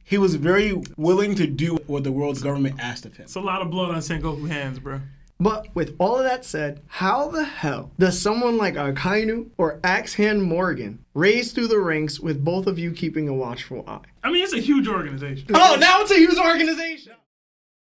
he was very willing to do what the world's government asked of him. It's a lot of blood on Sengoku's hands, bro. But with all of that said, how the hell does someone like Akainu or Axe-Hand Morgan raise through the ranks with both of you keeping a watchful eye? I mean, it's a huge organization. Oh, now it's a huge organization!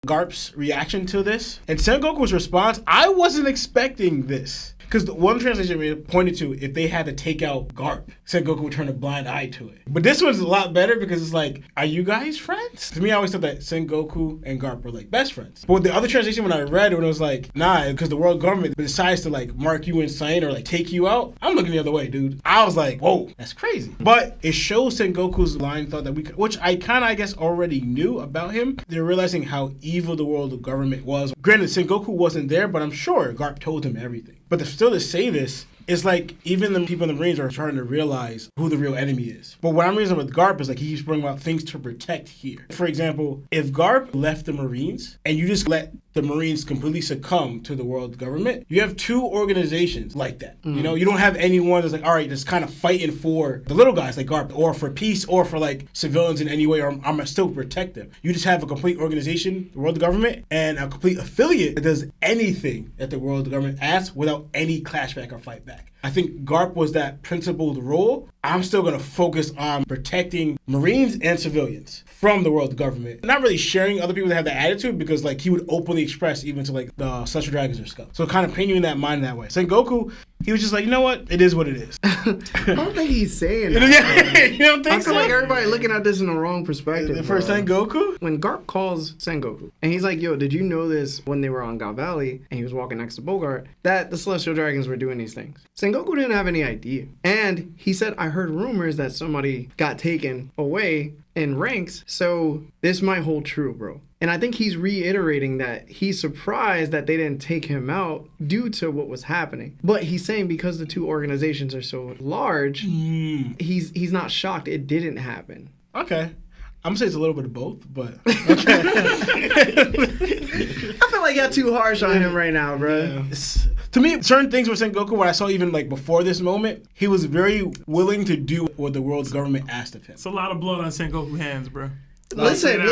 Garp's reaction to this and Sengoku's response, I wasn't expecting this. Because the one translation we pointed to, if they had to take out Garp, Sengoku would turn a blind eye to it. But this one's a lot better because it's like, are you guys friends? To me, I always thought that Sengoku and Garp were like best friends. But with the other translation, when I read it, when it was like, nah, because the world government decides to like mark you insane or like take you out, I'm looking the other way, dude. I was like, whoa, that's crazy. But it shows Sengoku's line of thought that which I kind of, I guess, already knew about him. They're realizing how evil the world government was. Granted, Sengoku wasn't there, but I'm sure Garp told him everything. But still to say this, it's like even the people in the Marines are starting to realize who the real enemy is. But what I'm reasoning with Garp is like he keeps bringing about things to protect here. For example, if Garp left the Marines and you just let the Marines completely succumb to the world government, you have two organizations like that. You know, you don't have anyone that's like, all right, that's kind of fighting for the little guys like Garp or for peace or for like civilians in any way, or I'm gonna still protect them. You just have a complete organization, the world government, and a complete affiliate that does anything that the world government asks without any clashback or fight back. I think Garp was that principled role. I'm still going to focus on protecting Marines and civilians from the world government. Not really sharing other people that have that attitude because like he would openly express even to like the Celestial Dragons or Scouts. So kind of painting in that mind that way. Sengoku, he was just like, you know what? It is what it is. I don't think he's saying that. You don't think I feel like everybody looking at this in the wrong perspective. For Sengoku? When Garp calls Sengoku, and he's like, yo, did you know this when they were on God Valley, and he was walking next to Bogart, that the Celestial Dragons were doing these things? Sengoku didn't have any idea. And he said, I heard rumors that somebody got taken away in ranks, so this might hold true, bro. And I think he's reiterating that he's surprised that they didn't take him out due to what was happening. But he's saying because the two organizations are so large, he's not shocked it didn't happen. Okay. I'm gonna say it's a little bit of both, but okay. I feel like you're too harsh on him right now, bro. Yeah. To me, certain things with Sengoku, what I saw even like before this moment, he was very willing to do what the world's government asked of him. It's a lot of blood on Sengoku's hands, bro. Listen,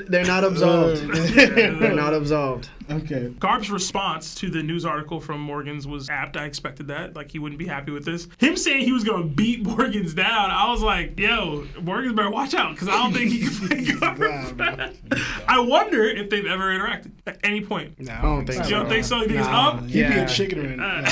they're not absolved. They're not absolved. Okay. Garp's response to the news article from Morgan's was apt. I expected that. Like, he wouldn't be happy with this. Him saying he was going to beat Morgan's down, I was like, yo, Morgan's better watch out, because I don't think he can play Garp. I wonder if they've ever interacted at any point. No, I don't think so. You don't think so? You think it's up? He'd be a chicken and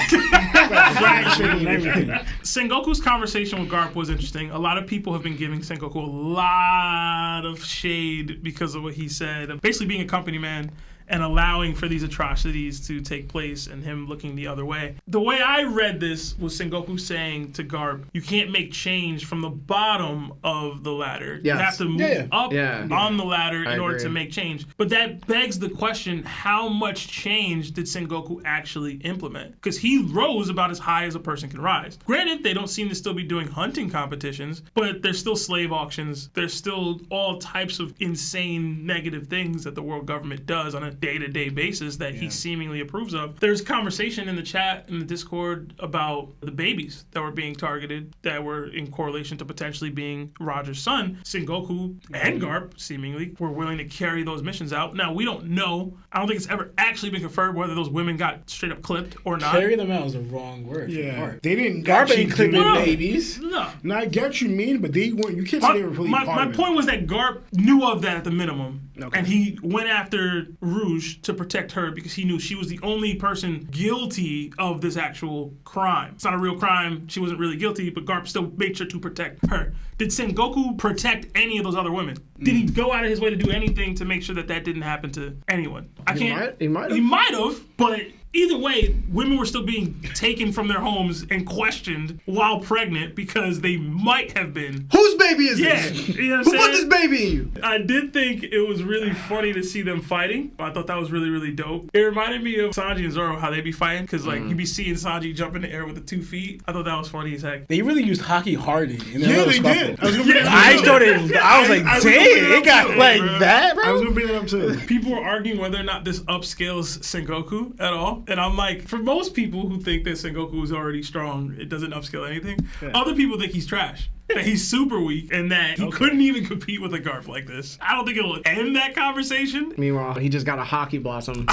fried chicken and everything. Sengoku's conversation with Garp was interesting. A lot of people have been giving Sengoku a lot of shade because of what he said. Basically being a company man and allowing for these atrocities to take place and him looking the other way. The way I read this was Sengoku saying to Garp, you can't make change from the bottom of the ladder. Yes. You have to move up on the ladder in order agree. to make change. But that begs the question, how much change did Sengoku actually implement? Because he rose about as high as a person can rise. Granted, they don't seem to still be doing hunting competitions, but there's still slave auctions. There's still all types of insane negative things that the world government does on a day-to-day basis that he seemingly approves of. There's conversation in the chat, in the Discord, about the babies that were being targeted that were in correlation to potentially being Roger's son. Sengoku and Garp, seemingly, were willing to carry those missions out. Now, we don't know. I don't think it's ever actually been confirmed whether those women got straight up clipped or not. Carry them out is a wrong word. Yeah. They didn't. Garp ain't clipping No. babies. No. Now, I get what you mean, but they weren't. You can't say they were really part My of it. point was that Garp knew of that at the minimum. Okay. And he went after Rouge to protect her because he knew she was the only person guilty of this actual crime. It's not a real crime. She wasn't really guilty, but Garp still made sure to protect her. Did Sengoku protect any of those other women? Did he go out of his way to do anything to make sure that that didn't happen to anyone? He might have, but either way, women were still being taken from their homes and questioned while pregnant because they might have been. Whose baby is this? You know what I'm Who saying? put this baby in you? I did think it was really funny to see them fighting. I thought that was really, really dope. It reminded me of Sanji and Zoro, how they be fighting, because like you be seeing Sanji jump in the air with the 2 feet. I thought that was funny as heck. They really used hockey hardy. Yeah, they did. I was like, dang, it got like that, bro? I was gonna bring that up too. People were arguing whether or not this upscales Sengoku at all. And I'm like, for most people who think that Sengoku is already strong, it doesn't upscale anything. Yeah. Other people think he's trash. that he's super weak and that he couldn't even compete with a Garp like this. I don't think it'll end that conversation. Meanwhile, he just got a hockey blossom.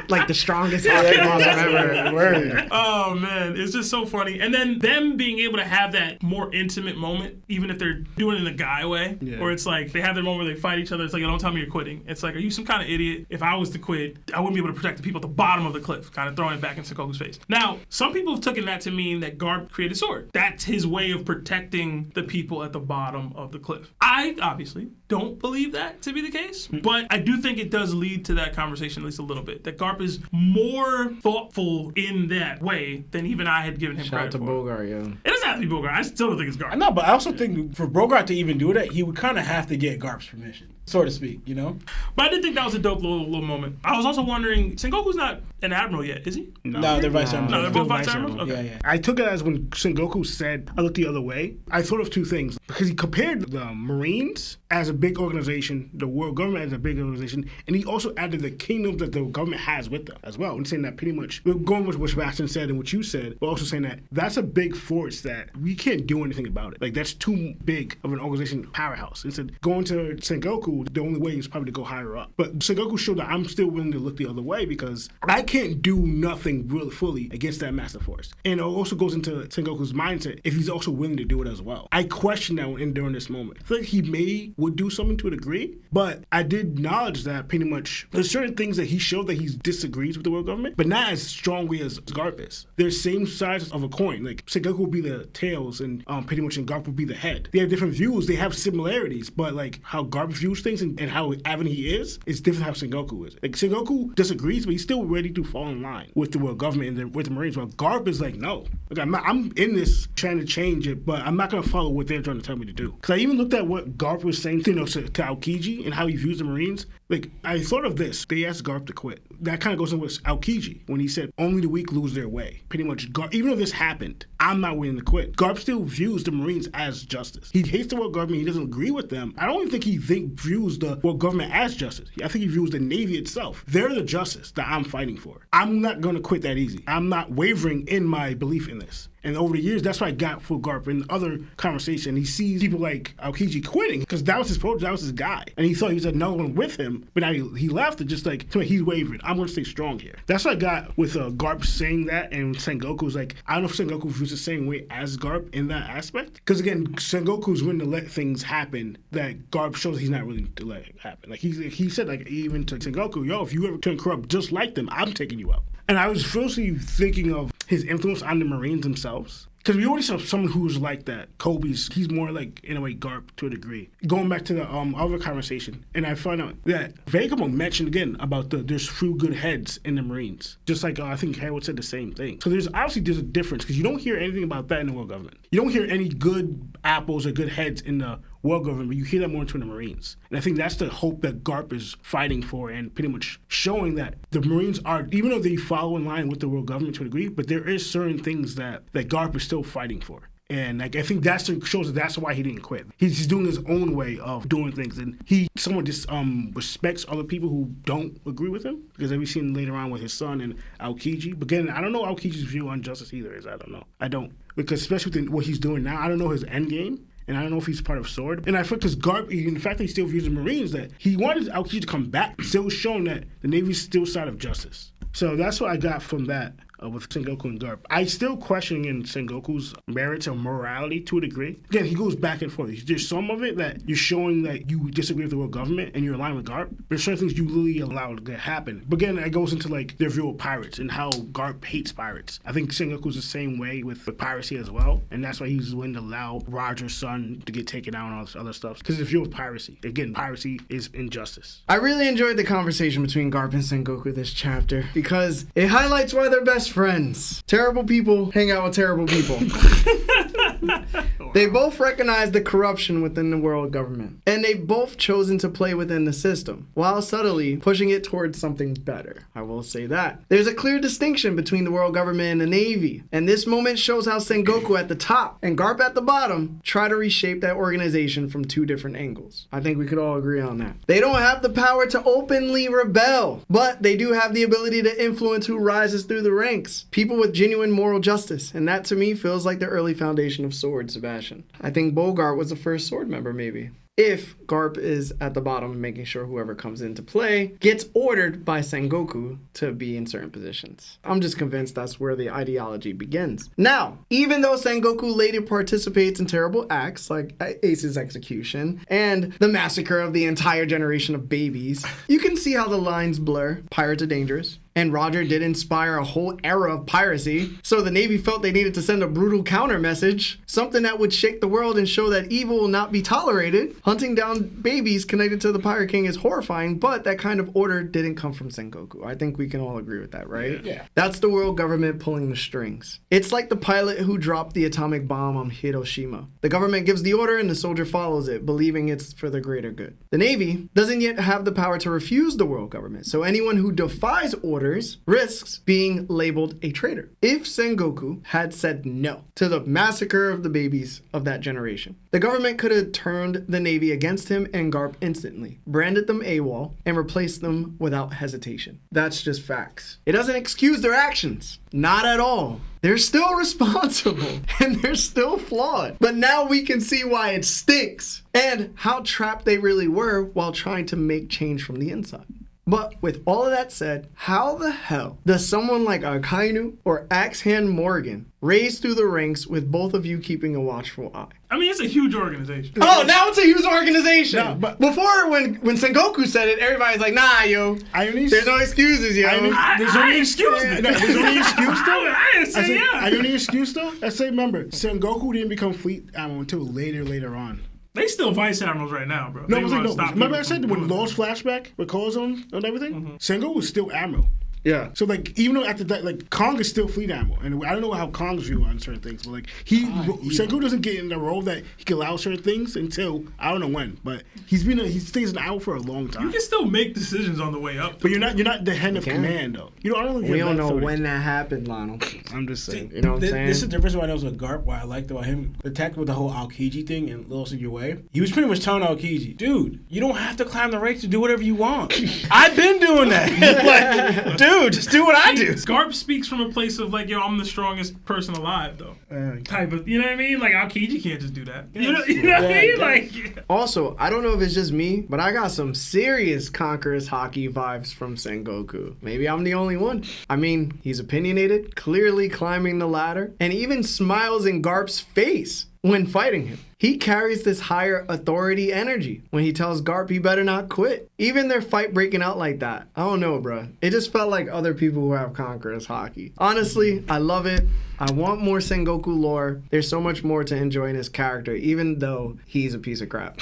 Like the strongest hockey blossom ever. Word. Oh man, it's just so funny. And then them being able to have that more intimate moment, even if they're doing it in a guy way, where it's like they have their moment where they fight each other. It's like, don't tell me you're quitting. It's like, are you some kind of idiot? If I was to quit, I wouldn't be able to protect the people at the bottom of the cliff, kind of throwing it back in Sengoku's face. Now, some people have taken that to mean that Garp created sword. That's his way of protecting the people at the bottom of the cliff. I obviously don't believe that to be the case, but I do think it does lead to that conversation at least a little bit. That Garp is more thoughtful in that way than even I had given him Shout out credit to for. Bogart, yo. It doesn't have to be Bogart. I still don't think it's Garp. No, but I also think for Bogart to even do that, he would kind of have to get Garp's permission, so to speak, you know? But I did think that was a dope little moment. I was also wondering, Sengoku's not an admiral yet, is he? No, they're vice admirals. No, they're both vice admirals? Okay. Yeah. I took it as when Sengoku said, I looked the other way. I thought of two things. Because he compared the Marines as a big organization, the world government as a big organization, and he also added the kingdoms that the government has with them as well. And saying that pretty much, going with what Sebastian said and what you said, but also saying that that's a big force that we can't do anything about it. Like, that's too big of an organization powerhouse. Instead, going to Sengoku, the only way is probably to go higher up. But Sengoku showed that I'm still willing to look the other way because I can't do nothing really fully against that master force. And it also goes into Sengoku's mindset if he's also willing to do it as well. I question that during this moment. I feel like he would do something to a degree, but I did acknowledge that pretty much there's certain things that he showed that he disagrees with the world government, but not as strongly as Garp is. They're same size of a coin. Like Sengoku will be the tails and pretty much and Garp will be the head. They have different views, they have similarities, but like how Garp views things and how avid he is different how Sengoku is. Like Sengoku disagrees, but he's still ready to fall in line with the world government and with the Marines. While Garp is like, no, like I'm in this trying to change it, but I'm not gonna follow what they're trying to tell me to do. Because I even looked at what Garp was saying, to Aokiji and how he views the Marines. Like, I thought of this. They asked Garp to quit. That kind of goes in with Aokiji when he said, only the weak lose their way. Pretty much, even though this happened, I'm not willing to quit. Garp still views the Marines as justice. He hates the world government. He doesn't agree with them. I don't even think he views the world government as justice. I think he views the Navy itself. They're the justice that I'm fighting for. I'm not going to quit that easy. I'm not wavering in my belief in this. And over the years, that's what I got for Garp in other conversation. He sees people like Aokiji quitting because that was his project, that was his guy. And he thought he was another one with him, but now he left and just like, he's wavering. I'm going to stay strong here. That's what I got with Garp saying that, and Sengoku was like, I don't know if Sengoku feels the same way as Garp in that aspect. Because again, Sengoku's willing to let things happen that Garp shows he's not willing to let it happen. Like he said, like even to Sengoku, yo, if you ever turn corrupt just like them, I'm taking you out. And I was firstly thinking of his influence on the Marines themselves. Because we already saw someone who's like that. He's more like, in a way, Garp to a degree. Going back to the other conversation, and I found out that Vagabond mentioned again about there's few good heads in the Marines. Just like I think Harold said the same thing. So there's a difference because you don't hear anything about that in the world government. You don't hear any good apples or good heads in the world government, but you hear that more into the Marines. And I think that's the hope that Garp is fighting for and pretty much showing that the Marines are, even though they follow in line with the world government to a degree, but there is certain things that Garp is still fighting for. And like I think shows that's why he didn't quit. He's doing his own way of doing things, and he somewhat just respects other people who don't agree with him. Because we've seen later on with his son and Aokiji. But again, I don't know Aokiji's view on justice either. I don't know. I don't, because especially with what he's doing now, I don't know his end game. And I don't know if he's part of Sword. And I feel because Garp, in fact, he still views the Marines that he wanted Aokiji to come back, still showing that the Navy's still side of justice. So that's what I got from that with Sengoku and Garp. I still question in Sengoku's merits or morality to a degree. Again, he goes back and forth. There's some of it that you're showing that you disagree with the world government and you're aligned with Garp. There's certain things you literally allow to happen. But again, it goes into like their view of pirates and how Garp hates pirates. I think Sengoku's the same way with piracy as well. And that's why he's willing to allow Roger's son to get taken out and all this other stuff. Because the view of piracy. Again, piracy is injustice. I really enjoyed the conversation between Garp and Sengoku this chapter because it highlights why they're best friends. Terrible people hang out with terrible people. They both recognize the corruption within the world government, and they've both chosen to play within the system, while subtly pushing it towards something better. I will say that. There's a clear distinction between the world government and the Navy, and this moment shows how Sengoku at the top and Garp at the bottom try to reshape that organization from two different angles. I think we could all agree on that. They don't have the power to openly rebel, but they do have the ability to influence who rises through the ranks. People with genuine moral justice, and that to me feels like the early foundation of Sword, Sebastian. I think Bogart was the first Sword member, maybe. If Garp is at the bottom, making sure whoever comes into play gets ordered by Sengoku to be in certain positions. I'm just convinced that's where the ideology begins. Now, even though Sengoku later participates in terrible acts like Ace's execution and the massacre of the entire generation of babies, you can see how the lines blur. Pirates are dangerous. And Roger did inspire a whole era of piracy, so the Navy felt they needed to send a brutal counter message, something that would shake the world and show that evil will not be tolerated. Hunting down babies connected to the Pirate King is horrifying, but that kind of order didn't come from Sengoku. I think we can all agree with that, right? Yeah. That's the world government pulling the strings. It's like the pilot who dropped the atomic bomb on Hiroshima. The government gives the order and the soldier follows it, believing it's for the greater good. The Navy doesn't yet have the power to refuse the world government, so anyone who defies orders risks being labeled a traitor. If Sengoku had said no to the massacre of the babies of that generation, the government could have turned the Navy against him and Garp instantly, branded them AWOL, and replaced them without hesitation. That's just facts. It doesn't excuse their actions. Not at all. They're still responsible and they're still flawed. But now we can see why it stinks and how trapped they really were while trying to make change from the inside. But with all of that said, how the hell does someone like Akainu or Axe-Hand Morgan raise through the ranks with both of you keeping a watchful eye? I mean, it's a huge organization. Oh, now it's a huge organization. No, but before, when Sengoku said it, everybody's like, nah, yo. There's no excuses, yo. There's only excuse. There's only excuse though. I didn't say yeah. I only excuse though. I say, remember, Sengoku didn't become Fleet Admiral until later on. They still vice admirals right now, bro. No, I was like, no. Remember I said when Law's flashback with calls on and everything? Sengoku was still Admiral. Yeah. So, like, even though after that, like, Kong is still Fleet Admiral. And I don't know how Kong's view on certain things, but, like, Sengoku doesn't get in the role that he can allow certain things until, I don't know when, but he stays an Admiral for a long time. You can still make decisions on the way up. But you're not the head of command, though. You know, I don't think we don't know when that happened, Lionel. I'm just saying. You know what I'm saying? This is the difference what I know with Garp, what I liked about him. The tactic with the whole Aokiji thing and Little Secret Way. He was pretty much telling Aokiji, dude, you don't have to climb the ranks to do whatever you want. I've been doing that. Like, dude, just do what I do. Garp speaks from a place of like, yo, I'm the strongest person alive, though. Type of, you know what I mean? Like, Aokiji can't just do that. You know what I mean? Like, also, I don't know if it's just me, but I got some serious Conqueror's Hockey vibes from Sengoku. Maybe I'm the only one. I mean, he's opinionated, clearly climbing the ladder, and even smiles in Garp's face when fighting him. He carries this higher authority energy when he tells Garp he better not quit. Even their fight breaking out like that. I don't know, bro. It just felt like other people who have Conqueror's Hockey. Honestly, I love it. I want more Sengoku lore. There's so much more to enjoy in his character, even though he's a piece of crap.